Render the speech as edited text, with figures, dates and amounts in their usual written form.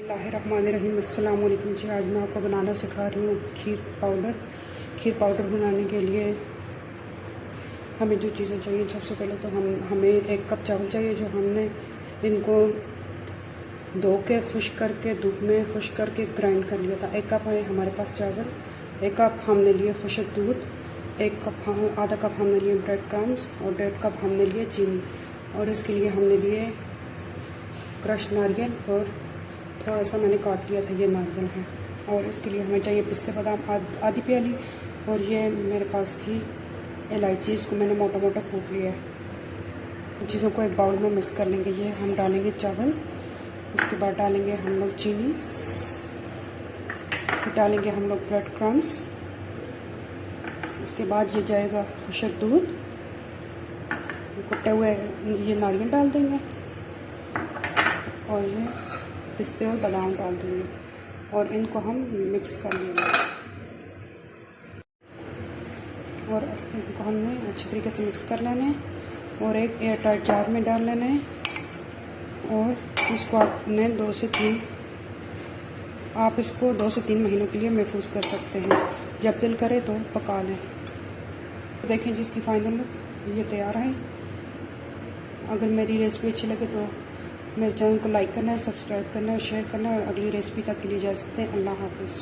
बिस्मिल्लाहिर्रहमानिर्रहीम। अस्सलाम वालेकुम जी। आज मैं आपको बनाना सिखा रही हूँ खीर पाउडर बनाने के लिए हमें जो चीज़ें चाहिए, सबसे पहले तो हमें 1 कप चावल चाहिए, जो हमने इनको धो के खुश्क करके धूप में खुश्क करके ग्राइंड कर लिया था। 1 कप है हमारे पास चावल। 1 कप हमने लिए खुश्क दूध। 1 कप आधा कप हमने लिए ब्रेड क्रम्स और 1.5 कप हमने लिए चीनी। और इसके लिए हमने लिए क्रश नारियल और थोड़ा सा मैंने काट लिया था, ये नारियल है। और इसके लिए हमें चाहिए पिस्ते बादाम आधी प्याली, और ये मेरे पास थी इलायची, इसको मैंने मोटा मोटा कूट लिया है। चीज़ों को एक बाउल में मिक्स कर लेंगे। ये हम डालेंगे चावल, उसके बाद डालेंगे हम लोग चीनी, फिर डालेंगे हम लोग ब्रेड क्रम्स, उसके बाद ये जाएगा खुश्क दूध, कुटे हुए ये नारियल डाल देंगे और ये पिस्ते और बादाम डाल देंगे और इनको हम मिक्स कर लेंगे। और इनको हमने अच्छी तरीके से मिक्स कर लेना है और एक एयर टाइट जार में डाल लेना है। और इसको आपने 2 से 3 महीनों के लिए महफूज कर सकते हैं। जब दिल करे तो पका लें। देखें जी, इसकी फाइनल लुक ये तैयार है। अगर मेरी रेसिपी अच्छी लगे तो मेरे चैनल को लाइक करना है, सब्सक्राइब करना है, शेयर करना है। और अगली रेसिपी तक के लिए इजाज़त दें। अल्लाह हाफ़िज़।